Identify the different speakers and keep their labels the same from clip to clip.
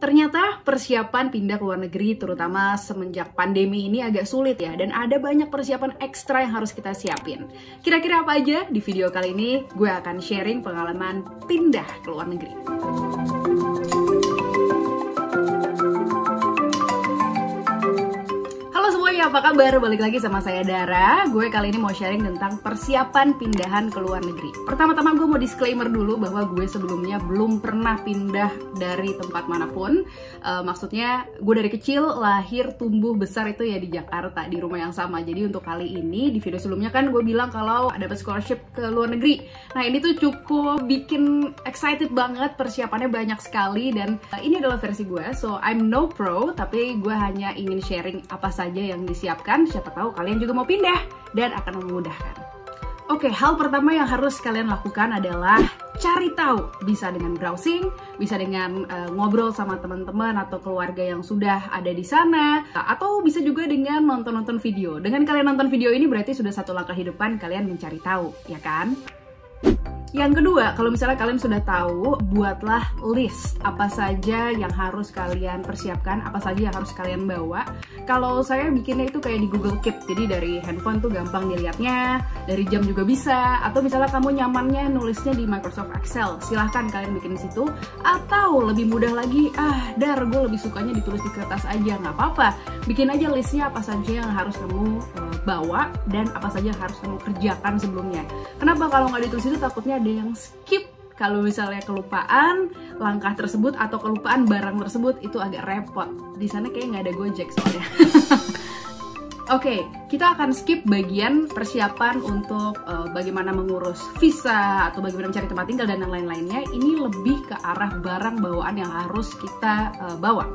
Speaker 1: Ternyata persiapan pindah ke luar negeri terutama semenjak pandemi ini agak sulit ya, dan ada banyak persiapan ekstra yang harus kita siapin. Kira-kira apa aja? Di video kali ini gue akan sharing pengalaman pindah ke luar negeri. Apa kabar? Balik lagi sama saya Dara. Gue kali ini mau sharing tentang persiapan pindahan ke luar negeri. Pertama-tama gue mau disclaimer dulu bahwa gue sebelumnya belum pernah pindah dari tempat manapun. Maksudnya gue dari kecil lahir tumbuh besar itu ya di Jakarta, di rumah yang sama. Jadi untuk kali ini di video sebelumnya kan gue bilang kalau dapat scholarship ke luar negeri. Nah ini tuh cukup bikin excited banget, persiapannya banyak sekali, dan ini adalah versi gue. So I'm no pro, tapi gue hanya ingin sharing apa saja yang disiapkan, siapa tahu kalian juga mau pindah dan akan memudahkan. Oke, hal pertama yang harus kalian lakukan adalah cari tahu. Bisa dengan browsing, bisa dengan ngobrol sama teman-teman atau keluarga yang sudah ada di sana, atau bisa juga dengan nonton-nonton video. Dengan kalian nonton video ini berarti sudah satu langkah di depan kalian mencari tahu, ya kan? Yang kedua, kalau misalnya kalian sudah tahu, buatlah list apa saja yang harus kalian persiapkan, apa saja yang harus kalian bawa. Kalau saya bikinnya itu kayak di Google Keep, jadi dari handphone tuh gampang dilihatnya, dari jam juga bisa, atau misalnya kamu nyamannya nulisnya di Microsoft Excel, silahkan kalian bikin di situ. Atau lebih mudah lagi, Dar, gue lebih sukanya ditulis di kertas aja, nggak apa-apa. Bikin aja listnya apa saja yang harus kamu bawa dan apa saja yang harus kamu kerjakan sebelumnya. Kenapa kalau nggak ditulis itu takutnya ada yang skip kalau misalnya kelupaan langkah tersebut atau kelupaan barang tersebut, itu agak repot. Di sana kayak nggak ada Gojek soalnya. Oke, kita akan skip bagian persiapan untuk bagaimana mengurus visa atau bagaimana mencari tempat tinggal dan yang lain-lainnya. Ini lebih ke arah barang bawaan yang harus kita bawa.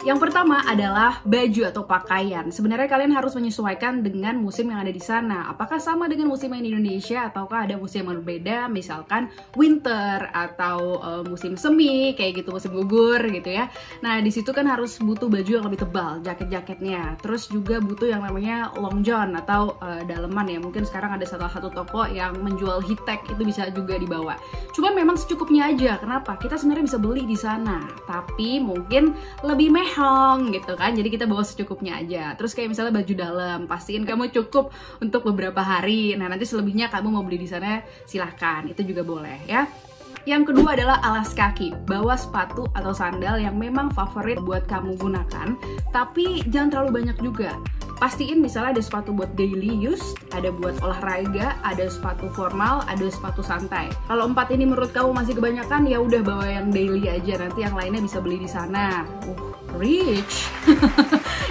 Speaker 1: Yang pertama adalah baju atau pakaian. Sebenarnya kalian harus menyesuaikan dengan musim yang ada di sana. Apakah sama dengan musim yang di Indonesia ataukah ada musim yang berbeda, misalkan winter atau musim semi kayak gitu, musim gugur gitu ya. Nah, di situ kan harus butuh baju yang lebih tebal, jaket-jaketnya. Terus juga butuh yang namanya long john atau daleman ya. Mungkin sekarang ada salah satu toko yang menjual heat tech, itu bisa juga dibawa. Cuma memang secukupnya aja. Kenapa? Kita sebenarnya bisa beli di sana, tapi mungkin lebih gitu kan, jadi kita bawa secukupnya aja. Terus kayak misalnya baju dalam, pastiin kamu cukup untuk beberapa hari. Nah nanti selebihnya kamu mau beli di sana silahkan, itu juga boleh ya. Yang kedua adalah alas kaki. Bawa sepatu atau sandal yang memang favorit buat kamu gunakan, tapi jangan terlalu banyak juga. Pastiin misalnya ada sepatu buat daily use, ada buat olahraga, ada sepatu formal, ada sepatu santai. Kalau 4 ini menurut kamu masih kebanyakan, ya udah bawa yang daily aja, nanti yang lainnya bisa beli di sana. Rich.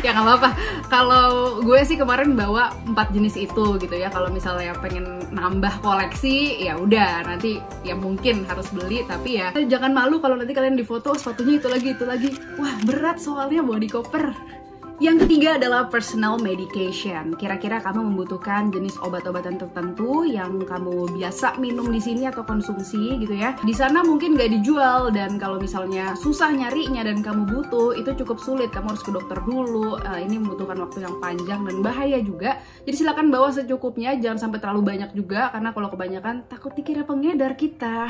Speaker 1: Ya nggak apa-apa. Kalau gue sih kemarin bawa 4 jenis itu gitu ya. Kalau misalnya pengen nambah koleksi, ya udah nanti ya mungkin harus beli, tapi ya jangan malu kalau nanti kalian difoto sepatunya itu lagi. Wah, berat soalnya bawa di koper. Yang ketiga adalah personal medication. Kira-kira kamu membutuhkan jenis obat-obatan tertentu yang kamu biasa minum di sini atau konsumsi gitu ya. Di sana mungkin nggak dijual, dan kalau misalnya susah nyarinya dan kamu butuh, itu cukup sulit. Kamu harus ke dokter dulu. Ini membutuhkan waktu yang panjang dan bahaya juga. Jadi silakan bawa secukupnya, jangan sampai terlalu banyak juga, karena kalau kebanyakan takut dikira pengedar kita.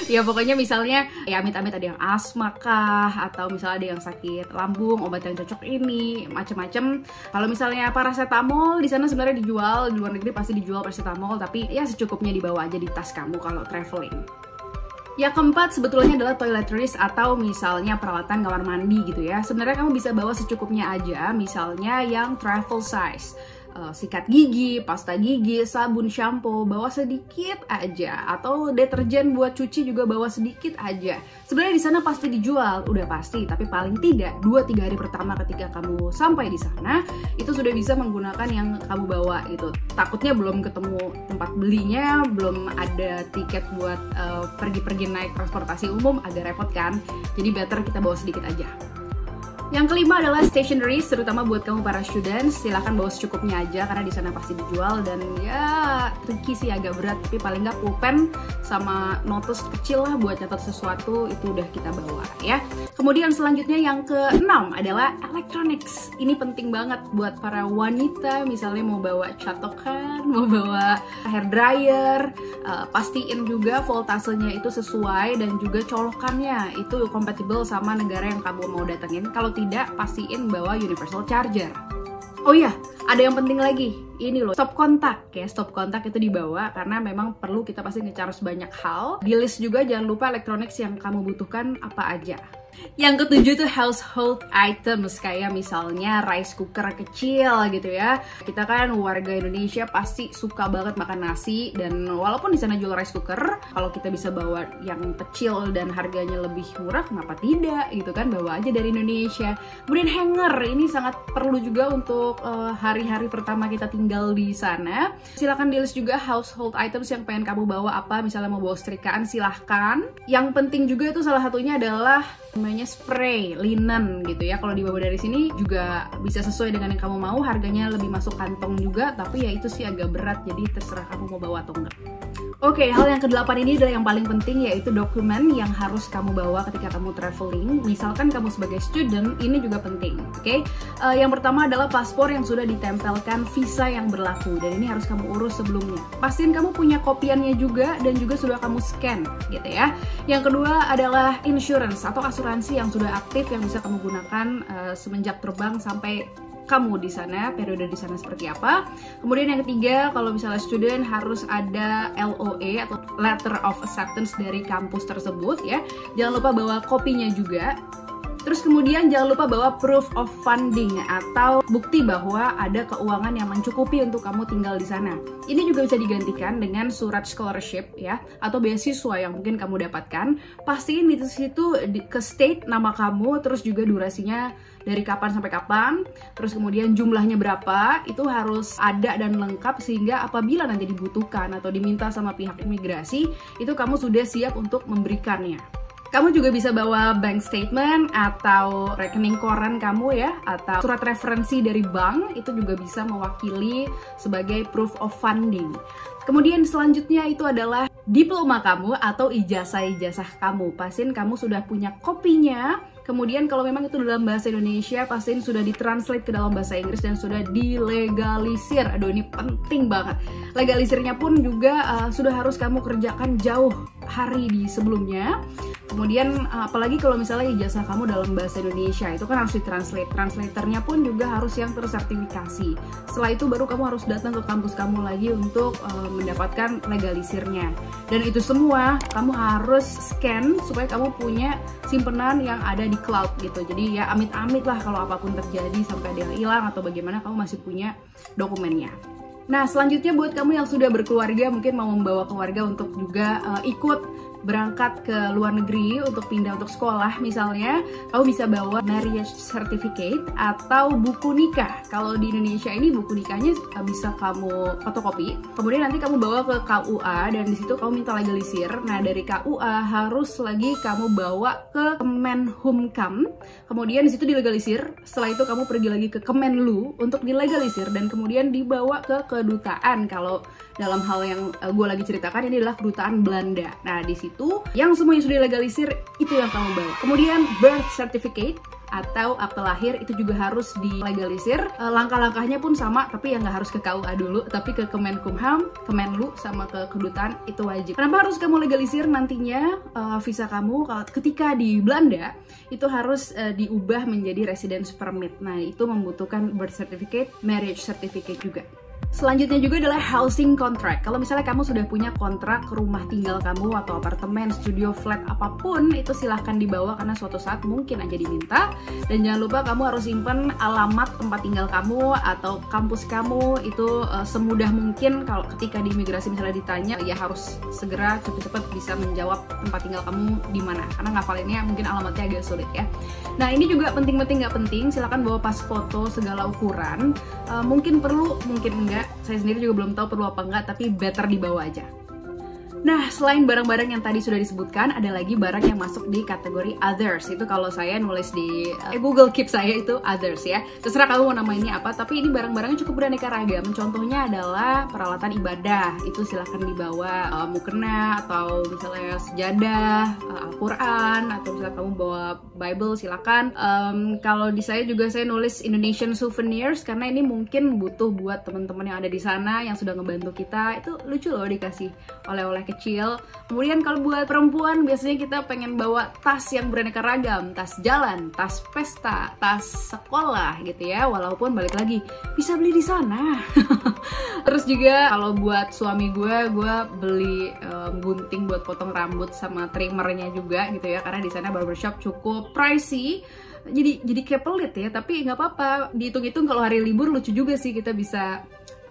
Speaker 1: Ya pokoknya misalnya ya amit-amit ada yang asma kah, atau misalnya ada yang sakit lambung, obat yang cocok ini, macem-macem. Kalau misalnya paracetamol di sana sebenarnya dijual, di luar negeri pasti dijual paracetamol, tapi ya secukupnya dibawa aja di tas kamu kalau traveling. Yang keempat sebetulnya adalah toiletries atau misalnya peralatan kamar mandi gitu ya. Sebenarnya kamu bisa bawa secukupnya aja, misalnya yang travel size. Sikat gigi, pasta gigi, sabun, shampoo, bawa sedikit aja, atau deterjen buat cuci juga bawa sedikit aja. Sebenarnya di sana pasti dijual, udah pasti, tapi paling tidak 2-3 hari pertama ketika kamu sampai di sana itu sudah bisa menggunakan yang kamu bawa itu. Takutnya belum ketemu tempat belinya, belum ada tiket buat pergi-pergi naik transportasi umum, agak repot kan. Jadi better kita bawa sedikit aja. Yang kelima adalah stationeries, terutama buat kamu para students. Silahkan bawa secukupnya aja karena di sana pasti dijual, dan ya tricky sih, agak berat, tapi paling nggak pulpen sama notes kecil lah buat catat sesuatu itu udah kita bawa ya. Kemudian selanjutnya yang keenam adalah electronics. Ini penting banget buat para wanita, misalnya mau bawa catokan, mau bawa hair dryer, pastiin juga voltasenya itu sesuai dan juga colokannya itu kompatibel sama negara yang kamu mau datengin. Kalau tidak, pastiin bawa universal charger. Oh iya, ada yang penting lagi. Ini loh, stop kontak ya. Stop kontak itu dibawa karena memang perlu kita pasti nge-charge banyak hal. Di list juga jangan lupa electronics yang kamu butuhkan apa aja. Yang ketujuh tuh household items, kayak misalnya rice cooker kecil gitu ya. Kita kan warga Indonesia pasti suka banget makan nasi, dan walaupun di sana jual rice cooker, kalau kita bisa bawa yang kecil dan harganya lebih murah, kenapa tidak gitu kan, bawa aja dari Indonesia. Kemudian hanger, ini sangat perlu juga untuk hari-hari pertama kita tinggal di sana. Silakan di list juga household items yang pengen kamu bawa apa, misalnya mau bawa setrikaan silahkan. Yang penting juga itu salah satunya adalah namanya spray linen gitu ya. Kalau dibawa dari sini juga bisa sesuai dengan yang kamu mau, harganya lebih masuk kantong juga, tapi ya itu sih agak berat, jadi terserah kamu mau bawa atau enggak. Oke, hal yang ke-8 ini adalah yang paling penting, yaitu dokumen yang harus kamu bawa ketika kamu traveling. Misalkan kamu sebagai student, ini juga penting. Oke, yang pertama adalah paspor yang sudah ditempelkan visa yang berlaku, dan ini harus kamu urus sebelumnya. Pastiin kamu punya kopiannya juga dan juga sudah kamu scan gitu ya. Yang kedua adalah insurance atau asuransi yang sudah aktif yang bisa kamu gunakan semenjak terbang sampai kamu di sana, periode di sana seperti apa. Kemudian yang ketiga, kalau misalnya student harus ada LOA atau Letter of Acceptance dari kampus tersebut ya. Jangan lupa bawa kopinya juga. Terus kemudian jangan lupa bawa proof of funding atau bukti bahwa ada keuangan yang mencukupi untuk kamu tinggal di sana. Ini juga bisa digantikan dengan surat scholarship ya, atau beasiswa yang mungkin kamu dapatkan. Pastiin di situ ke state nama kamu, terus juga durasinya dari kapan sampai kapan, terus kemudian jumlahnya berapa, itu harus ada dan lengkap sehingga apabila nanti dibutuhkan atau diminta sama pihak imigrasi, itu kamu sudah siap untuk memberikannya. Kamu juga bisa bawa bank statement atau rekening koran kamu ya, atau surat referensi dari bank, itu juga bisa mewakili sebagai proof of funding. Kemudian selanjutnya itu adalah diploma kamu atau ijazah-ijazah kamu. Pastiin kamu sudah punya kopinya. Kemudian kalau memang itu dalam bahasa Indonesia, pastiin sudah ditranslate ke dalam bahasa Inggris dan sudah dilegalisir. Aduh, ini penting banget. Legalisirnya pun juga sudah harus kamu kerjakan jauh hari di sebelumnya. Kemudian apalagi kalau misalnya ijazah kamu dalam bahasa Indonesia, itu kan harus ditranslate. Translatornya pun juga harus yang tersertifikasi. Setelah itu baru kamu harus datang ke kampus kamu lagi untuk mendapatkan legalisirnya. Dan itu semua kamu harus scan supaya kamu punya simpenan yang ada di cloud gitu. Jadi ya amit-amit lah kalau apapun terjadi sampai ada yang hilang atau bagaimana, kamu masih punya dokumennya. Nah, selanjutnya buat kamu yang sudah berkeluarga, mungkin mau membawa keluarga untuk juga ikut berangkat ke luar negeri untuk pindah untuk sekolah misalnya, kamu bisa bawa marriage certificate atau buku nikah. Kalau di Indonesia ini buku nikahnya bisa kamu fotokopi, kemudian nanti kamu bawa ke KUA dan di situ kamu minta legalisir. Nah, dari KUA harus lagi kamu bawa ke Kemenhumkam, kemudian di situ dilegalisir. Setelah itu kamu pergi lagi ke Kemenlu untuk dilegalisir dan kemudian dibawa ke kedutaan. Kalau dalam hal yang gue lagi ceritakan, ini adalah kedutaan Belanda. Nah, di situ yang semuanya sudah legalisir itu yang kamu bawa. Kemudian birth certificate atau akte lahir itu juga harus dilegalisir. Langkah-langkahnya pun sama, tapi ya nggak harus ke KUA dulu, tapi ke Kemenkumham, Kemenlu, sama ke kedutaan itu wajib. Kenapa harus kamu legalisir nantinya visa kamu? Kalau ketika di Belanda itu harus diubah menjadi residence permit. Nah, itu membutuhkan birth certificate, marriage certificate juga. Selanjutnya juga adalah housing contract. Kalau misalnya kamu sudah punya kontrak rumah tinggal kamu atau apartemen, studio, flat, apapun, itu silahkan dibawa karena suatu saat mungkin aja diminta. Dan jangan lupa kamu harus simpan alamat tempat tinggal kamu atau kampus kamu itu semudah mungkin. Kalau ketika di imigrasi misalnya ditanya, ya harus segera cepet-cepet bisa menjawab tempat tinggal kamu di mana. Karena ngafalinnya mungkin alamatnya agak sulit ya. Nah, ini juga penting-penting nggak penting. Silahkan bawa pas foto segala ukuran. Mungkin perlu, mungkin enggak. Saya sendiri juga belum tahu perlu apa enggak, tapi better dibawa aja. Nah, selain barang-barang yang tadi sudah disebutkan, ada lagi barang yang masuk di kategori others. Itu kalau saya nulis di Google Keep saya itu others ya. Terserah kamu mau namainnya apa, tapi ini barang-barangnya cukup beraneka ragam. Contohnya adalah peralatan ibadah. Itu silahkan dibawa mukena atau misalnya sejadah, Al-Quran, atau misalnya kamu bawa Bible silakan. Kalau di saya juga saya nulis Indonesian souvenirs karena ini mungkin butuh buat teman-teman yang ada di sana yang sudah ngebantu kita. Itu lucu loh dikasih oleh-oleh kecil. Kemudian kalau buat perempuan biasanya kita pengen bawa tas yang beraneka ragam, tas jalan, tas pesta, tas sekolah gitu ya. Walaupun balik lagi bisa beli di sana. Terus juga kalau buat suami gue beli gunting buat potong rambut sama trimmernya juga gitu ya, karena di sana barbershop cukup pricey. Jadi kayak pelit ya, tapi nggak apa-apa. Dihitung-hitung kalau hari libur lucu juga sih kita bisa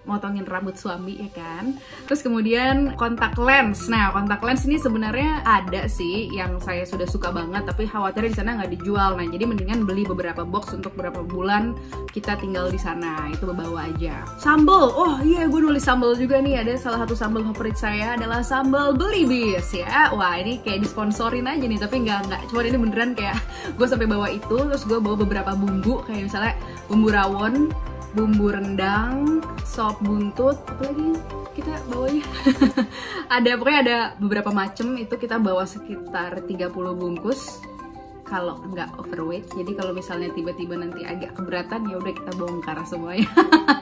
Speaker 1: motongin rambut suami ya kan. Terus kemudian kontak lens. Nah, kontak lens ini sebenarnya ada sih yang saya sudah suka banget, tapi khawatir di sana nggak dijual. Nah, jadi mendingan beli beberapa box untuk beberapa bulan kita tinggal di sana. Itu bawa aja. Sambal. Oh iya, gue nulis sambal juga nih. Ada salah satu sambal favorit saya adalah sambal Belibis ya. Wah, ini kayak disponsorin aja nih, tapi nggak. Cuma ini beneran kayak gue sampai bawa itu. Terus gue bawa beberapa bumbu kayak misalnya bumbu rawon, bumbu rendang, sop buntut, apalagi kita bawanya pokoknya ada beberapa macam. Itu kita bawa sekitar 30 bungkus kalau nggak overweight. Jadi kalau misalnya tiba-tiba nanti agak keberatan, ya udah kita bongkar semuanya.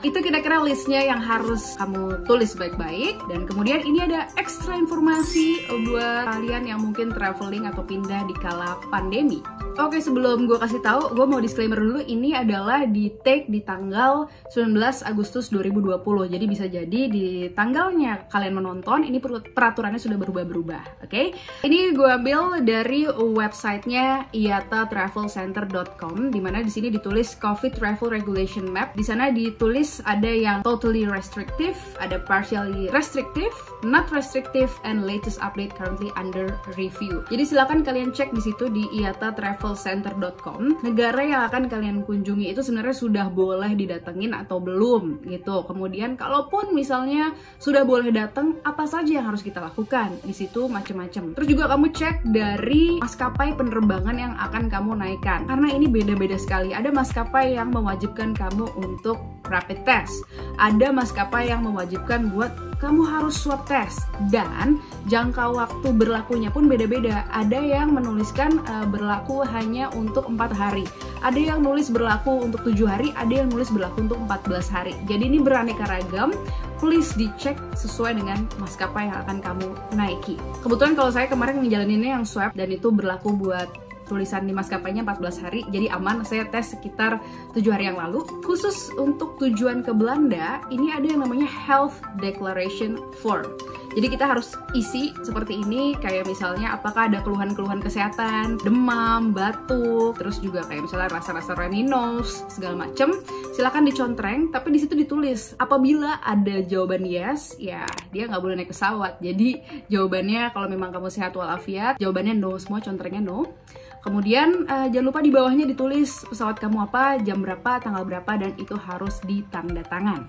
Speaker 1: Itu kira-kira listnya yang harus kamu tulis baik-baik. Dan kemudian ini ada ekstra informasi buat kalian yang mungkin traveling atau pindah di kala pandemi. Oke, sebelum gue kasih tahu, gue mau disclaimer dulu, ini adalah di take di tanggal 19 Agustus 2020. Jadi bisa jadi di tanggalnya kalian menonton, ini peraturannya sudah berubah-berubah. Oke? Ini gue ambil dari websitenya iatatravelcenter.com, dimana di sini ditulis COVID Travel Regulation Map. Di sana ditulis ada yang totally restrictive, ada partially restrictive, not restrictive, and latest update currently under review. Jadi silakan kalian cek di situ di iatatravelcenter.com. Negara yang akan kalian kunjungi itu sebenarnya sudah boleh didatengin atau belum gitu. Kemudian kalaupun misalnya sudah boleh datang, apa saja yang harus kita lakukan? Di situ macam-macam. Terus juga kamu cek dari maskapai penerbangan yang akan kamu naikkan. Karena ini beda-beda sekali. Ada maskapai yang mewajibkan kamu untuk rapid test. Ada maskapai yang mewajibkan buat kamu harus swab test. Dan jangka waktu berlakunya pun beda-beda. Ada yang menuliskan berlaku hanya untuk 4 hari. Ada yang nulis berlaku untuk 7 hari, ada yang nulis berlaku untuk 14 hari. Jadi ini beraneka ragam. Please dicek sesuai dengan maskapai yang akan kamu naiki. Kebetulan kalau saya kemarin ngejalaninnya yang swab dan itu berlaku buat tulisan di maskapainya 14 hari, jadi aman. Saya tes sekitar 7 hari yang lalu. Khusus untuk tujuan ke Belanda, ini ada yang namanya Health Declaration Form. Jadi kita harus isi seperti ini, kayak misalnya apakah ada keluhan-keluhan kesehatan, demam, batuk, terus juga kayak misalnya rasa-rasa runny nose, segala macem. Silakan dicontreng, tapi di situ ditulis apabila ada jawaban yes, ya dia nggak boleh naik pesawat. Jadi jawabannya kalau memang kamu sehat walafiat, jawabannya no, semua contrengnya no. Kemudian jangan lupa di bawahnya ditulis pesawat kamu apa, jam berapa, tanggal berapa, dan itu harus ditanda tangan.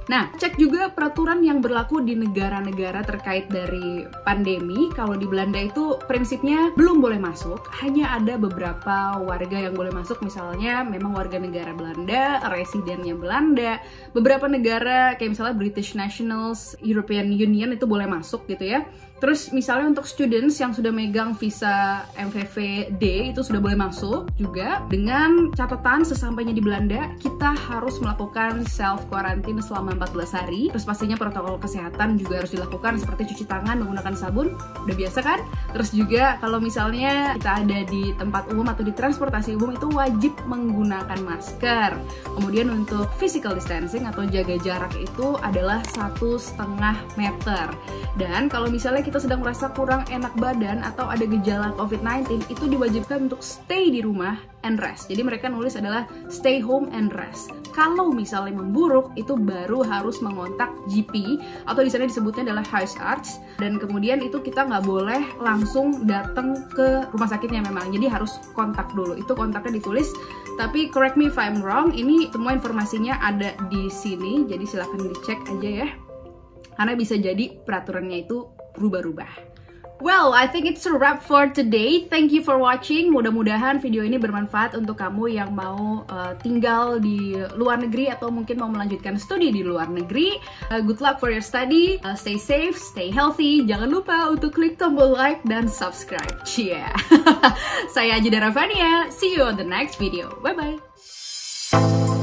Speaker 1: Nah, cek juga peraturan yang berlaku di negara-negara terkait dari pandemi. Kalau di Belanda itu prinsipnya belum boleh masuk, hanya ada beberapa warga yang boleh masuk. Misalnya memang warga negara Belanda, residennya Belanda. Beberapa negara kayak misalnya British Nationals, European Union itu boleh masuk gitu ya. Terus misalnya untuk students yang sudah megang visa MVVD itu sudah boleh masuk juga, dengan catatan sesampainya di Belanda kita harus melakukan self quarantine selama 14 hari. Terus pastinya protokol kesehatan juga harus dilakukan seperti cuci tangan menggunakan sabun, udah biasa kan? Terus juga kalau misalnya kita ada di tempat umum atau di transportasi umum itu wajib menggunakan masker. Kemudian untuk physical distancing atau jaga jarak itu adalah 1,5 meter. Dan kalau misalnya kita sedang merasa kurang enak badan atau ada gejala COVID-19, itu diwajibkan untuk stay di rumah and rest. Jadi mereka nulis adalah stay home and rest. Kalau misalnya memburuk, itu baru harus mengontak GP atau di sana disebutnya adalah house arts. Dan kemudian itu kita nggak boleh langsung datang ke rumah sakitnya memang. Jadi harus kontak dulu. Itu kontaknya ditulis. Tapi correct me if I'm wrong, ini semua informasinya ada di sini. Jadi silahkan dicek aja ya. Karena bisa jadi peraturannya itu berubah-ubah. Well, I think it's a wrap for today. Thank you for watching. Mudah-mudahan video ini bermanfaat untuk kamu yang mau tinggal di luar negeri atau mungkin mau melanjutkan studi di luar negeri. Good luck for your study. Stay safe, stay healthy. Jangan lupa untuk klik tombol like dan subscribe. Yeah. Saya Aji Daravania. See you on the next video. Bye-bye.